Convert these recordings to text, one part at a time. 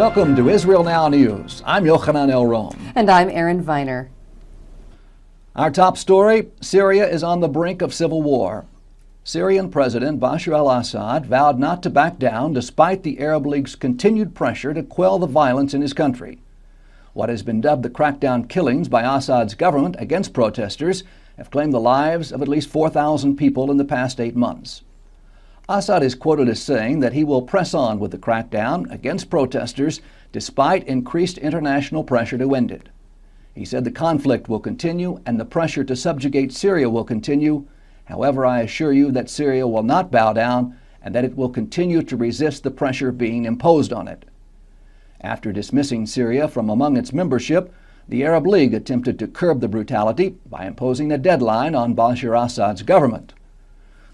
Welcome to Israel Now News. I'm Yochanan Elron. And I'm Erin Viner. Our top story, Syria is on the brink of civil war. Syrian President Bashar al-Assad vowed not to back down despite the Arab League's continued pressure to quell the violence in his country. What has been dubbed the crackdown killings by Assad's government against protesters have claimed the lives of at least 4,000 people in the past 8 months. Assad is quoted as saying that he will press on with the crackdown against protesters despite increased international pressure to end it. He said the conflict will continue and the pressure to subjugate Syria will continue. However, I assure you that Syria will not bow down and that it will continue to resist the pressure being imposed on it. After dismissing Syria from among its membership, the Arab League attempted to curb the brutality by imposing a deadline on Bashar al-Assad's government.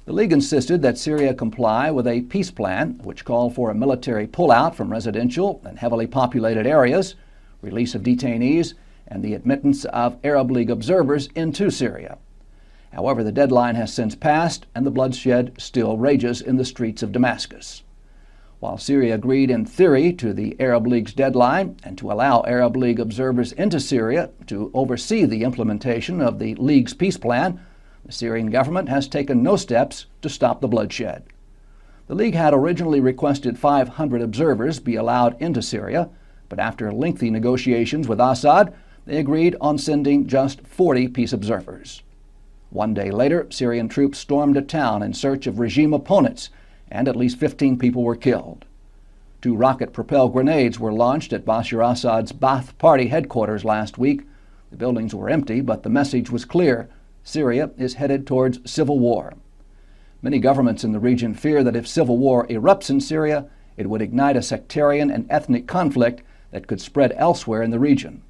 The League insisted that Syria comply with a peace plan which called for a military pullout from residential and heavily populated areas, release of detainees, and the admittance of Arab League observers into Syria. However, the deadline has since passed and the bloodshed still rages in the streets of Damascus. While Syria agreed in theory to the Arab League's deadline and to allow Arab League observers into Syria to oversee the implementation of the League's peace plan, the Syrian government has taken no steps to stop the bloodshed. The League had originally requested 500 observers be allowed into Syria, but after lengthy negotiations with Assad, they agreed on sending just 40 peace observers. One day later, Syrian troops stormed a town in search of regime opponents, and at least 15 people were killed. 2 rocket-propelled grenades were launched at Bashar al-Assad's Ba'ath Party headquarters last week. The buildings were empty, but the message was clear. Syria is headed towards civil war. Many governments in the region fear that if civil war erupts in Syria, it would ignite a sectarian and ethnic conflict that could spread elsewhere in the region.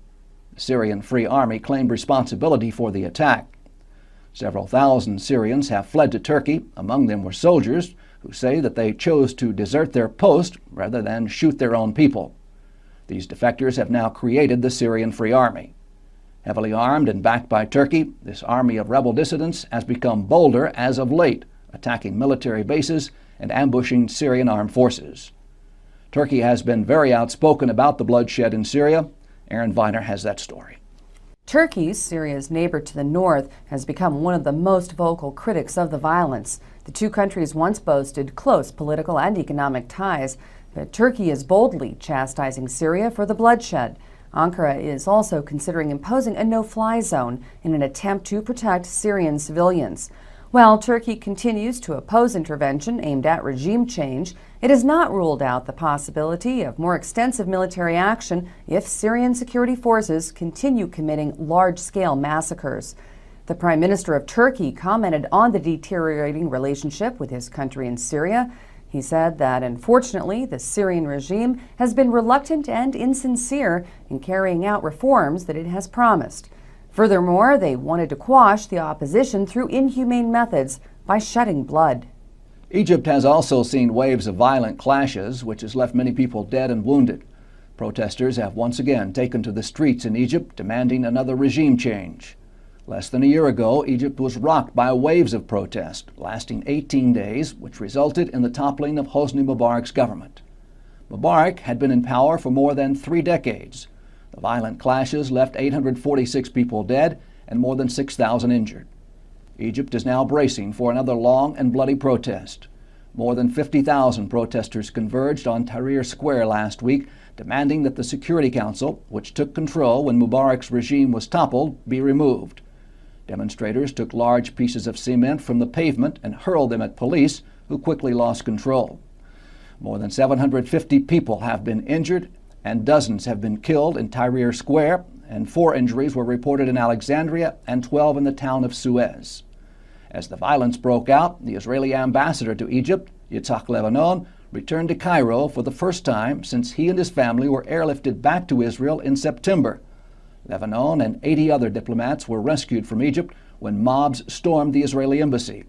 The Syrian Free Army claimed responsibility for the attack. Several thousand Syrians have fled to Turkey. Among them were soldiers who say that they chose to desert their post rather than shoot their own people. These defectors have now created the Syrian Free Army. Heavily armed and backed by Turkey, this army of rebel dissidents has become bolder as of late, attacking military bases and ambushing Syrian armed forces. Turkey has been very outspoken about the bloodshed in Syria. Erin Viner has that story. Turkey, Syria's neighbor to the north, has become one of the most vocal critics of the violence. The two countries once boasted close political and economic ties, but Turkey is boldly chastising Syria for the bloodshed. Ankara is also considering imposing a no-fly zone in an attempt to protect Syrian civilians. While Turkey continues to oppose intervention aimed at regime change, it has not ruled out the possibility of more extensive military action if Syrian security forces continue committing large-scale massacres. The Prime Minister of Turkey commented on the deteriorating relationship with his country in Syria. He said that, unfortunately, the Syrian regime has been reluctant and insincere in carrying out reforms that it has promised. Furthermore, they wanted to quash the opposition through inhumane methods by shedding blood. Egypt has also seen waves of violent clashes, which has left many people dead and wounded. Protesters have once again taken to the streets in Egypt, demanding another regime change. Less than a year ago, Egypt was rocked by waves of protest, lasting 18 days, which resulted in the toppling of Hosni Mubarak's government. Mubarak had been in power for more than 3 decades. The violent clashes left 846 people dead and more than 6,000 injured. Egypt is now bracing for another long and bloody protest. More than 50,000 protesters converged on Tahrir Square last week, demanding that the Security Council, which took control when Mubarak's regime was toppled, be removed. Demonstrators took large pieces of cement from the pavement and hurled them at police, who quickly lost control. More than 750 people have been injured and dozens have been killed in Tahrir Square, and 4 injuries were reported in Alexandria and 12 in the town of Suez. As the violence broke out, the Israeli ambassador to Egypt, Yitzhak Lebanon, returned to Cairo for the first time since he and his family were airlifted back to Israel in September. Lebanon and 80 other diplomats were rescued from Egypt when mobs stormed the Israeli embassy.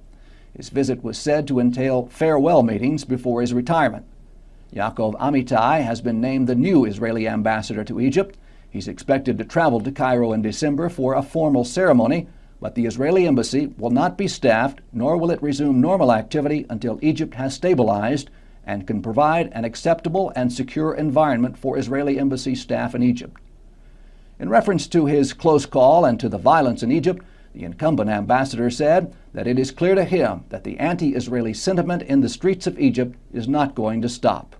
His visit was said to entail farewell meetings before his retirement. Yaakov Amitai has been named the new Israeli ambassador to Egypt. He's expected to travel to Cairo in December for a formal ceremony, but the Israeli embassy will not be staffed, nor will it resume normal activity until Egypt has stabilized and can provide an acceptable and secure environment for Israeli embassy staff in Egypt. In reference to his close call and to the violence in Egypt, the incumbent ambassador said that it is clear to him that the anti-Israeli sentiment in the streets of Egypt is not going to stop.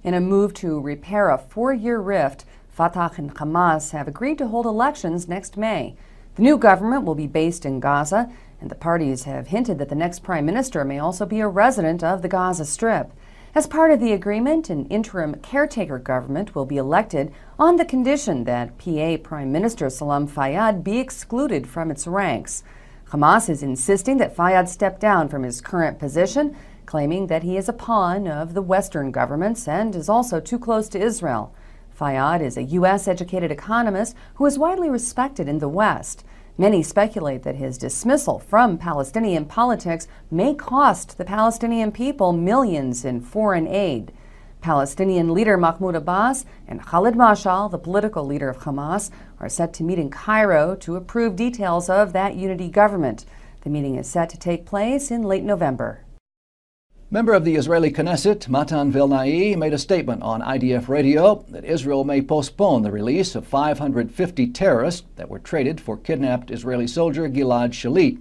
In a move to repair a 4-year rift, Fatah and Hamas have agreed to hold elections next May. The new government will be based in Gaza, and the parties have hinted that the next prime minister may also be a resident of the Gaza Strip. As part of the agreement, an interim caretaker government will be elected on the condition that PA Prime Minister Salam Fayyad be excluded from its ranks. Hamas is insisting that Fayyad step down from his current position, claiming that he is a pawn of the Western governments and is also too close to Israel. Fayyad is a U.S.-educated economist who is widely respected in the West. Many speculate that his dismissal from Palestinian politics may cost the Palestinian people millions in foreign aid. Palestinian leader Mahmoud Abbas and Khalid Mashal, the political leader of Hamas, are set to meet in Cairo to approve details of that unity government. The meeting is set to take place in late November. Member of the Israeli Knesset, Matan Vilnai, made a statement on IDF radio that Israel may postpone the release of 550 terrorists that were traded for kidnapped Israeli soldier Gilad Shalit.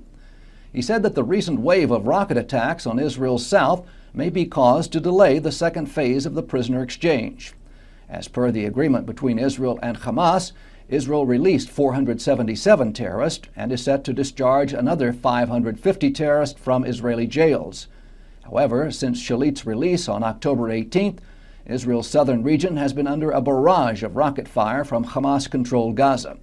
He said that the recent wave of rocket attacks on Israel's south may be caused to delay the second phase of the prisoner exchange. As per the agreement between Israel and Hamas, Israel released 477 terrorists and is set to discharge another 550 terrorists from Israeli jails. However, since Shalit's release on October 18th, Israel's southern region has been under a barrage of rocket fire from Hamas-controlled Gaza.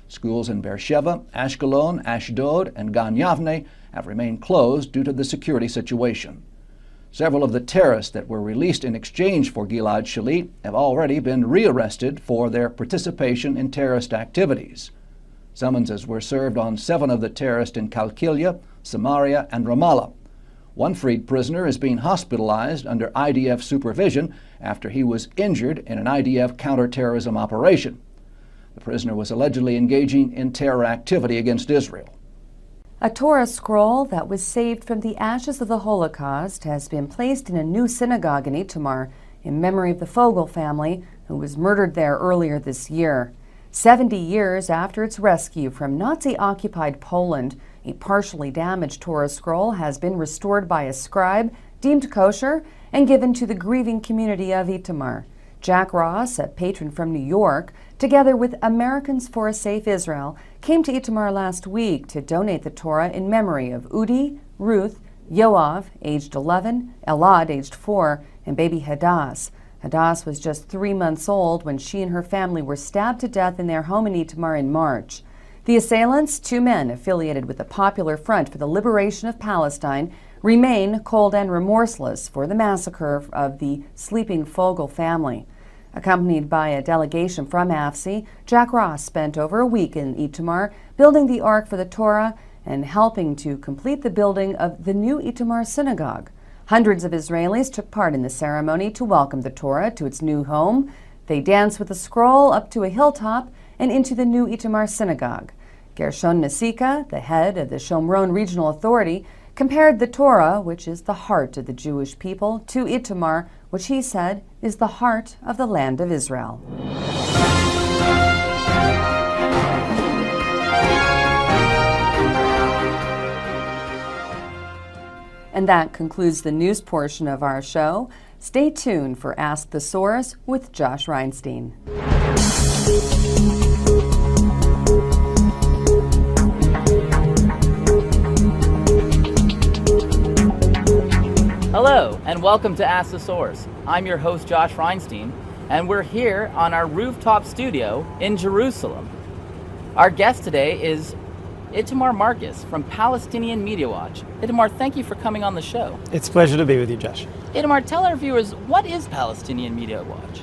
Schools in Beersheba, Ashkelon, Ashdod, and Gan Yavne have remained closed due to the security situation. Several of the terrorists that were released in exchange for Gilad Shalit have already been rearrested for their participation in terrorist activities. Summonses were served on 7 of the terrorists in Kalkilia, Samaria, and Ramallah. One freed prisoner is being hospitalized under IDF supervision after he was injured in an IDF counterterrorism operation. The prisoner was allegedly engaging in terror activity against Israel. A Torah scroll that was saved from the ashes of the Holocaust has been placed in a new synagogue in Itamar in memory of the Fogel family who was murdered there earlier this year. 70 years after its rescue from Nazi-occupied Poland, a partially damaged Torah scroll has been restored by a scribe, deemed kosher, and given to the grieving community of Itamar. Jack Ross, a patron from New York, together with Americans for a Safe Israel, came to Itamar last week to donate the Torah in memory of Udi, Ruth, Yoav, aged 11, Elad, aged 4, and baby Hadass. Hadass was just 3 months old when she and her family were stabbed to death in their home in Itamar in March. The assailants, 2 men affiliated with the Popular Front for the Liberation of Palestine, remain cold and remorseless for the massacre of the sleeping Fogel family. Accompanied by a delegation from AFSI, Jack Ross spent over a week in Itamar building the Ark for the Torah and helping to complete the building of the new Itamar synagogue. Hundreds of Israelis took part in the ceremony to welcome the Torah to its new home. They danced with the scroll up to a hilltop and into the new Itamar synagogue. Gershon Mesika, the head of the Shomron Regional Authority, compared the Torah, which is the heart of the Jewish people, to Itamar, which he said is the heart of the land of Israel. And that concludes the news portion of our show. Stay tuned for Ask the Source with Josh Reinstein. Hello, and welcome to Ask the Source. I'm your host, Josh Reinstein, and we're here on our rooftop studio in Jerusalem. Our guest today is Itamar Marcus from Palestinian Media Watch. Itamar, thank you for coming on the show. It's a pleasure to be with you, Josh. Itamar, tell our viewers, what is Palestinian Media Watch?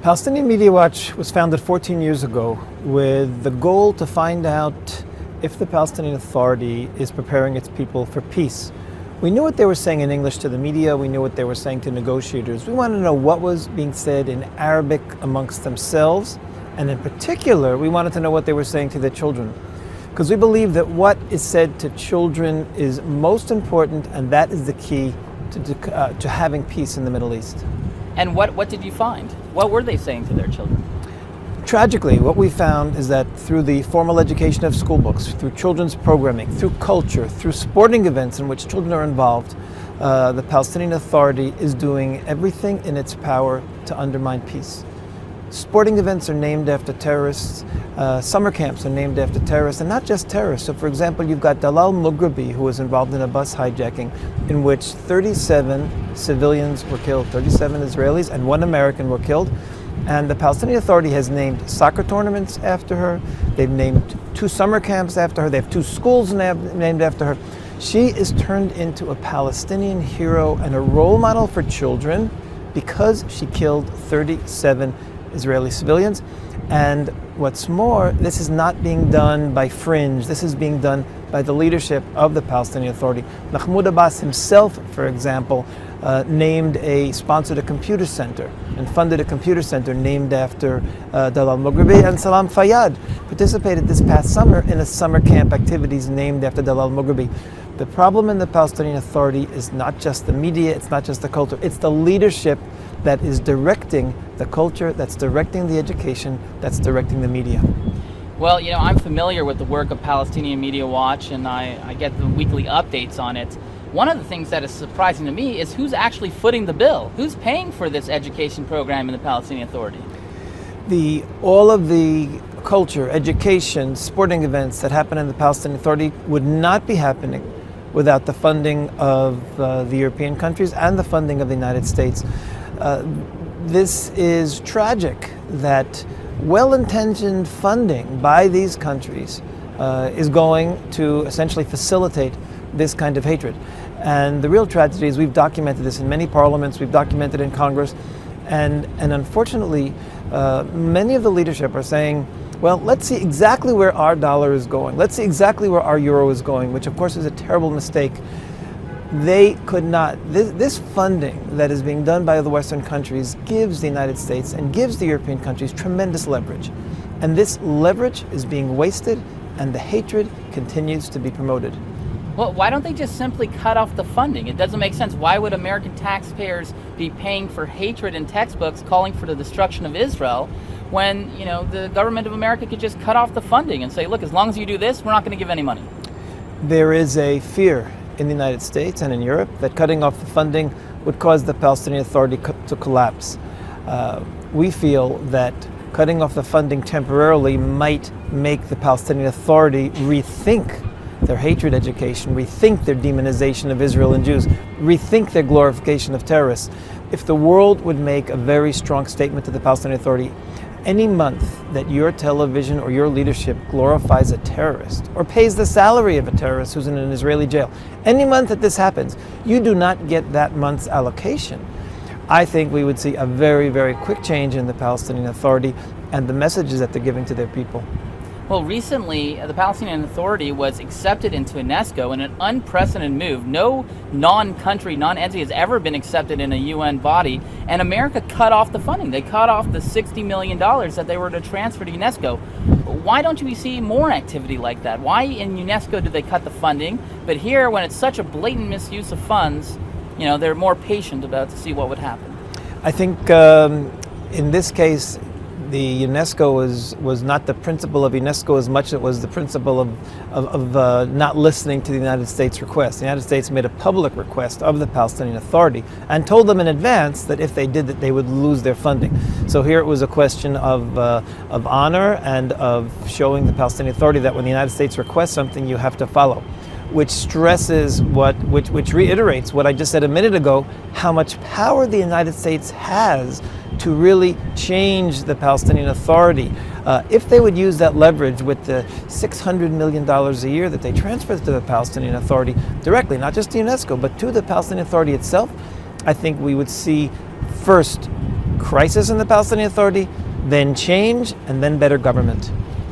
Palestinian Media Watch was founded 14 years ago with the goal to find out if the Palestinian Authority is preparing its people for peace. We knew what they were saying in English to the media, we knew what they were saying to negotiators. We wanted to know what was being said in Arabic amongst themselves, and in particular, we wanted to know what they were saying to their children. Because we believe that what is said to children is most important, and that is the key to having peace in the Middle East. And what did you find? What were they saying to their children? Tragically, what we found is that through the formal education of school books, through children's programming, through culture, through sporting events in which children are involved, the Palestinian Authority is doing everything in its power to undermine peace. Sporting events are named after terrorists, summer camps are named after terrorists, and not just terrorists. So for example, you've got Dalal Mughrabi, who was involved in a bus hijacking in which 37 civilians were killed, 37 Israelis and 1 American were killed. And the Palestinian Authority has named soccer tournaments after her. They've named 2 summer camps after her. They have 2 schools named after her. She is turned into a Palestinian hero and a role model for children because she killed 37 Israeli civilians. And what's more, this is not being done by fringe. This is being done by the leadership of the Palestinian Authority. Mahmoud Abbas himself, for example, sponsored a computer center and funded a computer center named after Dalal Mughrabi, and Salam Fayyad participated this past summer in a summer camp activities named after Dalal Mughrabi. The problem in the Palestinian Authority is not just the media, it's not just the culture, it's the leadership that is directing the culture, that's directing the education, that's directing the media. Well, I'm familiar with the work of Palestinian Media Watch, and I get the weekly updates on it. One of the things that is surprising to me is who's actually footing the bill. Who's paying for this education program in the Palestinian Authority? All of the culture, education, sporting events that happen in the Palestinian Authority would not be happening without the funding of the European countries and the funding of the United States. This is tragic that well-intentioned funding by these countries is going to essentially facilitate this kind of hatred. And the real tragedy is we've documented this in many parliaments, we've documented in Congress, and unfortunately many of the leadership are saying, well, let's see exactly where our dollar is going. Let's see exactly where our euro is going, which of course is a terrible mistake. They could not. This funding that is being done by the Western countries gives the United States and gives the European countries tremendous leverage. And this leverage is being wasted, and the hatred continues to be promoted. Well, why don't they just simply cut off the funding? It doesn't make sense. Why would American taxpayers be paying for hatred in textbooks calling for the destruction of Israel when, the government of America could just cut off the funding and say, look, as long as you do this, we're not going to give any money? There is a fear in the United States and in Europe that cutting off the funding would cause the Palestinian Authority to collapse. We feel that cutting off the funding temporarily might make the Palestinian Authority rethink their hatred education, rethink their demonization of Israel and Jews, rethink their glorification of terrorists. If the world would make a very strong statement to the Palestinian Authority, any month that your television or your leadership glorifies a terrorist or pays the salary of a terrorist who's in an Israeli jail, any month that this happens, you do not get that month's allocation. I think we would see a very, very quick change in the Palestinian Authority and the messages that they're giving to their people. Well, recently, the Palestinian Authority was accepted into UNESCO in an unprecedented move. No non-country, non-entity has ever been accepted in a UN body, and America cut off the funding. They cut off the $60 million that they were to transfer to UNESCO. Why don't we see more activity like that? Why in UNESCO do they cut the funding, but here, when it's such a blatant misuse of funds, they're more patient about to see what would happen? I think in this case, the UNESCO was not the principle of UNESCO as much as it was the principle of not listening to the United States request. The United States made a public request of the Palestinian Authority and told them in advance that if they did that, they would lose their funding. So here it was a question of honor and of showing the Palestinian Authority that when the United States requests something, you have to follow, which stresses which reiterates what I just said a minute ago, how much power the United States has to really change the Palestinian Authority. If they would use that leverage with the $600 million a year that they transfer to the Palestinian Authority directly, not just to UNESCO, but to the Palestinian Authority itself, I think we would see first crisis in the Palestinian Authority, then change, and then better government.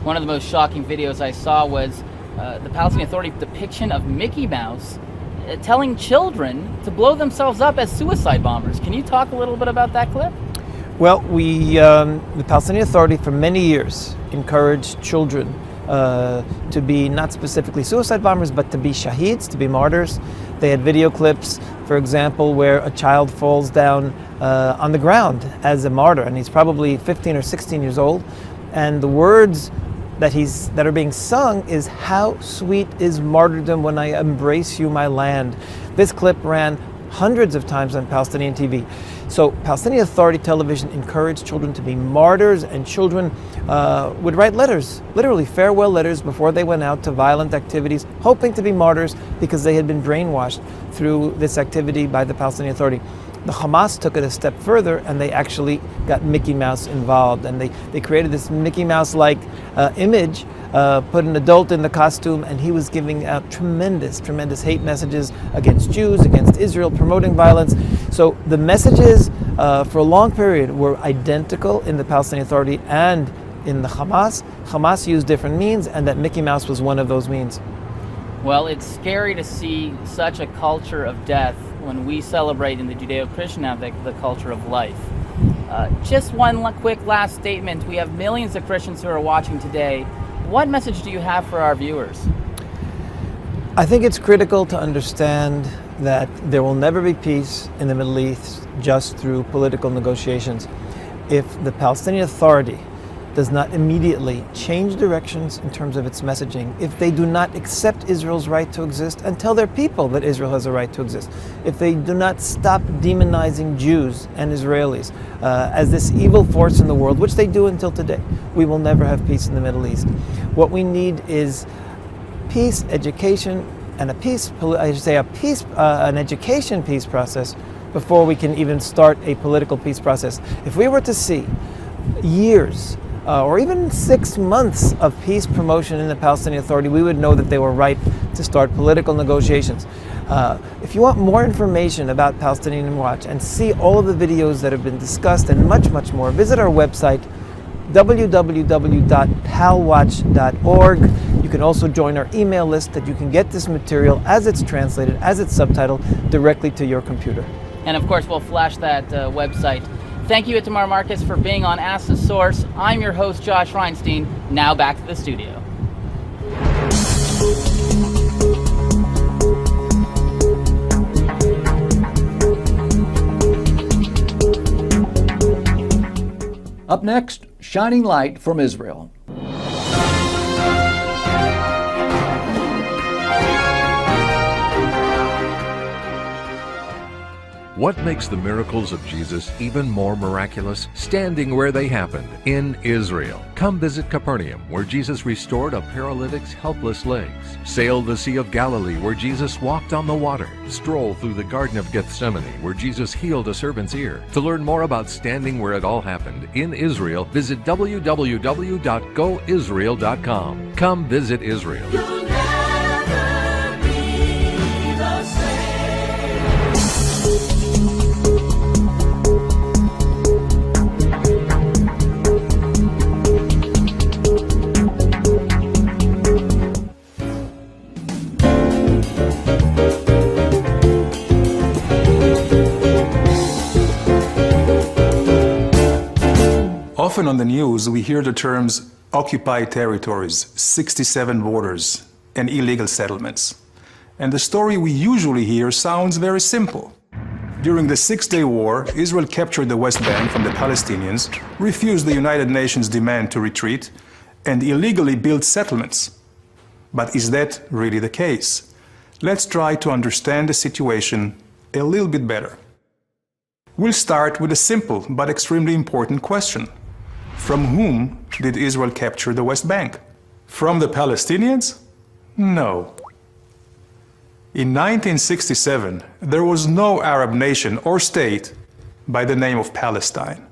One of the most shocking videos I saw was the Palestinian Authority depiction of Mickey Mouse telling children to blow themselves up as suicide bombers. Can you talk a little bit about that clip? Well, the Palestinian Authority for many years encouraged children to be not specifically suicide bombers, but to be shaheeds, to be martyrs. They had video clips, for example, where a child falls down on the ground as a martyr, and he's probably 15 or 16 years old, and the words that are being sung is, "How sweet is martyrdom when I embrace you, my land." This clip ran hundreds of times on Palestinian TV. So Palestinian Authority television encouraged children to be martyrs, and children would write letters, literally farewell letters, before they went out to violent activities, hoping to be martyrs because they had been brainwashed through this activity by the Palestinian Authority. The Hamas took it a step further, and they actually got Mickey Mouse involved, and they created this Mickey Mouse-like image, put an adult in the costume, and he was giving out tremendous hate messages against Jews, against Israel, promoting violence. So the messages for a long period were identical in the Palestinian Authority and in the Hamas. Hamas used different means, and that Mickey Mouse was one of those means. Well, it's scary to see such a culture of death when we celebrate in the Judeo-Christian ethic the culture of life. Just one quick last statement. We have millions of Christians who are watching today. What message do you have for our viewers? I think it's critical to understand that there will never be peace in the Middle East just through political negotiations. If the Palestinian Authority does not immediately change directions in terms of its messaging, if they do not accept Israel's right to exist and tell their people that Israel has a right to exist, if they do not stop demonizing Jews and Israelis as this evil force in the world, which they do until today, we will never have peace in the Middle East. What we need is peace, education, and an education peace process before we can even start a political peace process. If we were to see years or even 6 months of peace promotion in the Palestinian Authority, we would know that they were ripe to start political negotiations. If you want more information about Palestinian Watch and see all of the videos that have been discussed and much more, visit our website, www.palwatch.org. You can also join our email list that you can get this material as it's translated, as it's subtitled, directly to your computer. And of course, we'll flash that website. Thank you, Itamar Marcus, for being on Ask the Source. I'm your host, Josh Reinstein. Now back to the studio. Up next, shining light from Israel. What makes the miracles of Jesus even more miraculous? Standing where they happened, in Israel. Come visit Capernaum, where Jesus restored a paralytic's helpless legs. Sail the Sea of Galilee, where Jesus walked on the water. Stroll through the Garden of Gethsemane, where Jesus healed a servant's ear. To learn more about standing where it all happened, in Israel, visit www.goisrael.com. Come visit Israel. Often on the news, we hear the terms occupied territories, 67 borders, and illegal settlements. And the story we usually hear sounds very simple. During the Six-Day War, Israel captured the West Bank from the Palestinians, refused the United Nations' demand to retreat, and illegally built settlements. But is that really the case? Let's try to understand the situation a little bit better. We'll start with a simple but extremely important question. From whom did Israel capture the West Bank? From the Palestinians? No. In 1967, there was no Arab nation or state by the name of Palestine.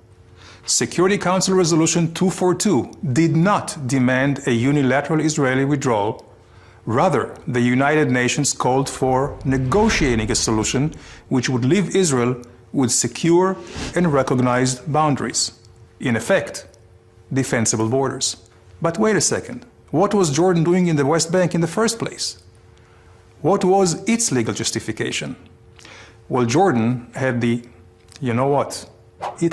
Security Council Resolution 242 did not demand a unilateral Israeli withdrawal. Rather, the United Nations called for negotiating a solution which would leave Israel with secure and recognized boundaries. In effect, defensible borders. But wait a second. What was Jordan doing in the West Bank in the first place? What was its legal justification? Well, Jordan had it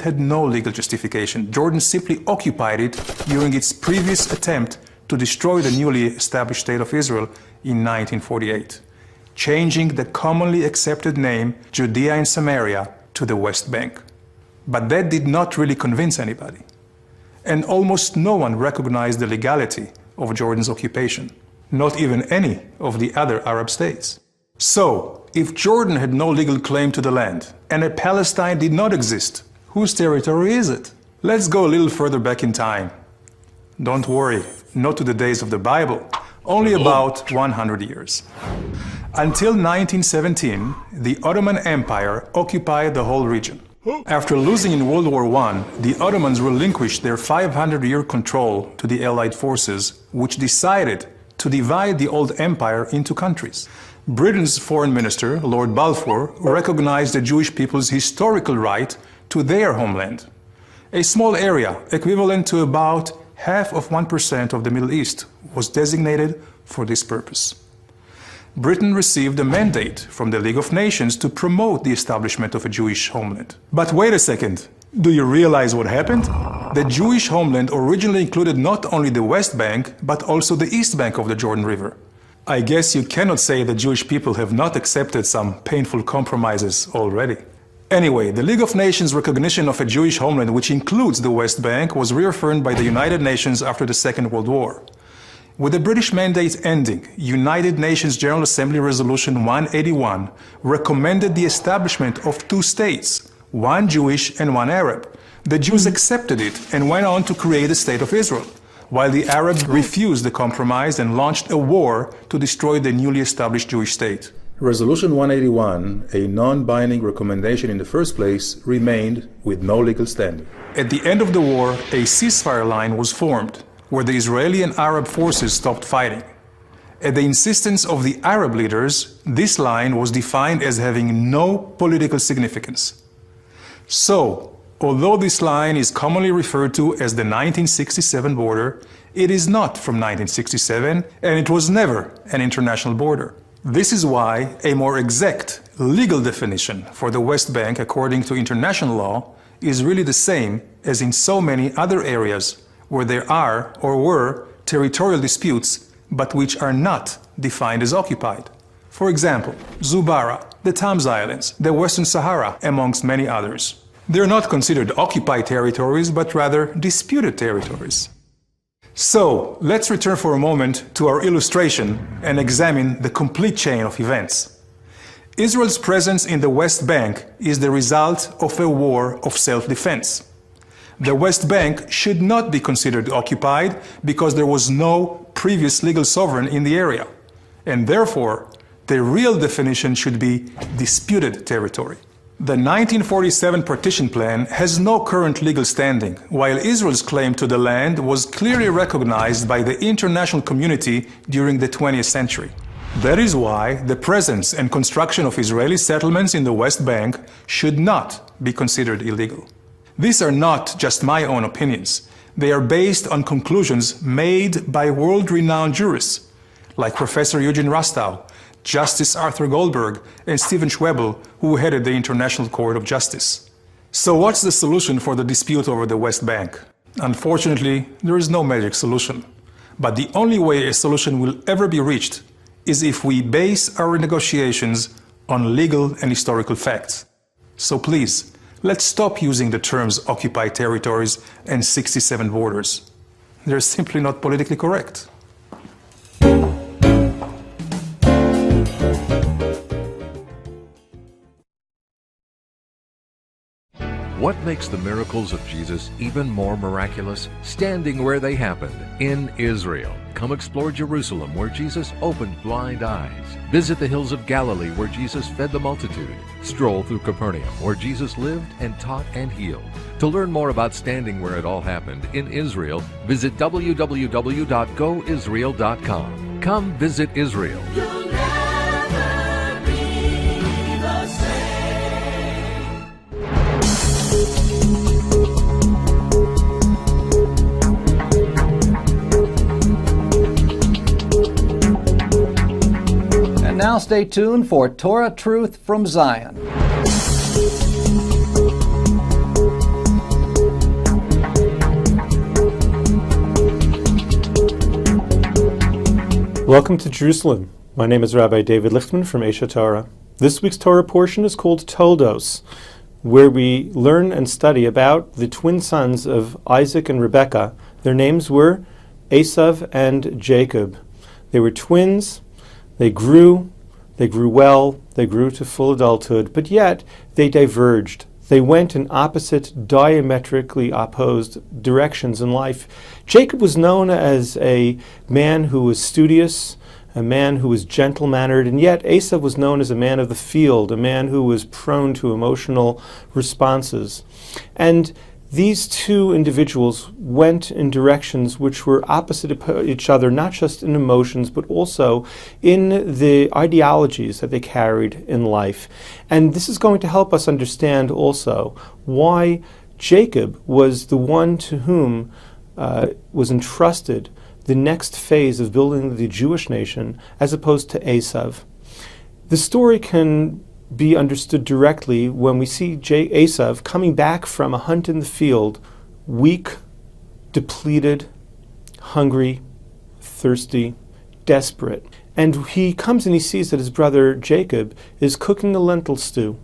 had no legal justification. Jordan simply occupied it during its previous attempt to destroy the newly established State of Israel in 1948, changing the commonly accepted name Judea and Samaria to the West Bank. But that did not really convince anybody. And almost no one recognized the legality of Jordan's occupation, not even any of the other Arab states. So, if Jordan had no legal claim to the land, and a Palestine did not exist, whose territory is it? Let's go a little further back in time. Don't worry, not to the days of the Bible, only about 100 years. Until 1917, the Ottoman Empire occupied the whole region. After losing in World War I, the Ottomans relinquished their 500-year control to the Allied forces, which decided to divide the old empire into countries. Britain's foreign minister, Lord Balfour, recognized the Jewish people's historical right to their homeland. A small area, equivalent to about 0.5% of the Middle East, was designated for this purpose. Britain received a mandate from the League of Nations to promote the establishment of a Jewish homeland. But wait a second, do you realize what happened? The Jewish homeland originally included not only the West Bank, but also the East Bank of the Jordan River. I guess you cannot say the Jewish people have not accepted some painful compromises already. Anyway, the League of Nations recognition of a Jewish homeland, which includes the West Bank, was reaffirmed by the United Nations after the Second World War. With the British mandate ending, United Nations General Assembly Resolution 181 recommended the establishment of two states, one Jewish and one Arab. The Jews accepted it and went on to create the State of Israel, while the Arabs refused the compromise and launched a war to destroy the newly established Jewish state. Resolution 181, a non-binding recommendation in the first place, remained with no legal standing. At the end of the war, a ceasefire line was formed, where the Israeli and Arab forces stopped fighting. At the insistence of the Arab leaders, this line was defined as having no political significance. So, although this line is commonly referred to as the 1967 border, it is not from 1967, and it was never an international border. This is why a more exact legal definition for the West Bank, according to international law, is really the same as in so many other areas where there are or were territorial disputes, but which are not defined as occupied. For example, Zubarah, the Tams Islands, the Western Sahara, amongst many others. They're not considered occupied territories, but rather disputed territories. So, let's return for a moment to our illustration and examine the complete chain of events. Israel's presence in the West Bank is the result of a war of self-defense. The West Bank should not be considered occupied because there was no previous legal sovereign in the area, and therefore the real definition should be disputed territory. The 1947 partition plan has no current legal standing, while Israel's claim to the land was clearly recognized by the international community during the 20th century. That is why the presence and construction of Israeli settlements in the West Bank should not be considered illegal. These are not just my own opinions. They are based on conclusions made by world-renowned jurists like Professor Eugene Rastow, Justice Arthur Goldberg, and Stephen Schwebel, who headed the International Court of Justice. So what's the solution for the dispute over the West Bank? Unfortunately, there is no magic solution. But the only way a solution will ever be reached is if we base our negotiations on legal and historical facts. So please, let's stop using the terms occupied territories and 67 borders. They're simply not politically correct. What makes the miracles of Jesus even more miraculous? Standing where they happened, in Israel. Come explore Jerusalem, where Jesus opened blind eyes. Visit the hills of Galilee, where Jesus fed the multitude. Stroll through Capernaum, where Jesus lived and taught and healed. To learn more about standing where it all happened in Israel, visit www.goisrael.com. Come visit Israel. Now stay tuned for Torah Truth from Zion. Welcome to Jerusalem. My name is Rabbi David Lichtman from Esha Torah. This week's Torah portion is called Toldos, where we learn and study about the twin sons of Isaac and Rebekah. Their names were Esav and Jacob. They were twins. They grew well, they grew to full adulthood, but yet they diverged. They went in opposite, diametrically opposed directions in life. Jacob was known as a man who was studious, a man who was gentle-mannered, and yet Esau was known as a man of the field, a man who was prone to emotional responses. And these two individuals went in directions which were opposite each other, not just in emotions, but also in the ideologies that they carried in life. And this is going to help us understand also why Jacob was the one to whom was entrusted the next phase of building the Jewish nation, as opposed to Esav. The story can be understood directly when we see Esav coming back from a hunt in the field, weak, depleted, hungry, thirsty, desperate. And he comes and he sees that his brother Jacob is cooking a lentil stew.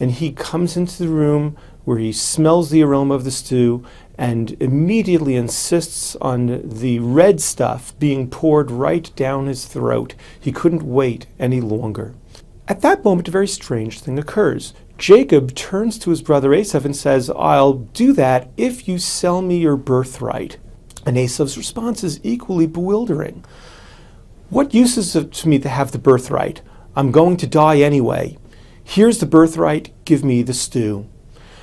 And he comes into the room where he smells the aroma of the stew and immediately insists on the red stuff being poured right down his throat. He couldn't wait any longer. At that moment, a very strange thing occurs. Jacob turns to his brother Esav and says, "I'll do that if you sell me your birthright." And Esav's response is equally bewildering. "What use is it to me to have the birthright? I'm going to die anyway. Here's the birthright, give me the stew."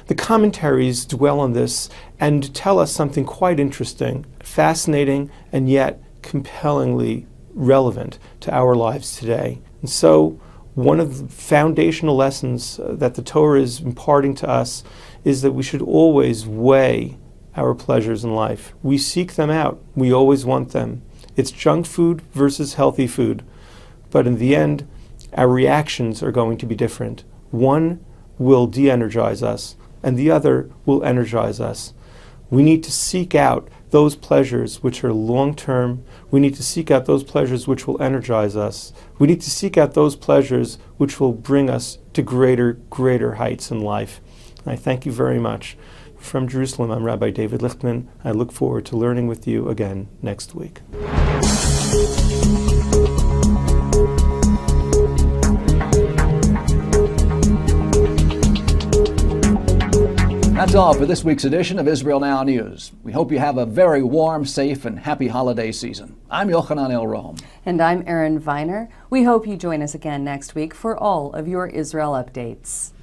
The commentaries dwell on this and tell us something quite interesting, fascinating, and yet compellingly relevant to our lives today. And so, one of the foundational lessons that the Torah is imparting to us is that we should always weigh our pleasures in life. We seek them out. We always want them. It's junk food versus healthy food. But in the end, our reactions are going to be different. One will de-energize us, and the other will energize us. We need to seek out those pleasures which are long-term. We need to seek out those pleasures which will energize us. We need to seek out those pleasures which will bring us to greater heights in life. I thank you very much. From Jerusalem, I'm Rabbi David Lichtman. I look forward to learning with you again next week. That's all for this week's edition of Israel Now News. We hope you have a very warm, safe, and happy holiday season. I'm Yochanan El-Rom. And I'm Erin Viner. We hope you join us again next week for all of your Israel updates.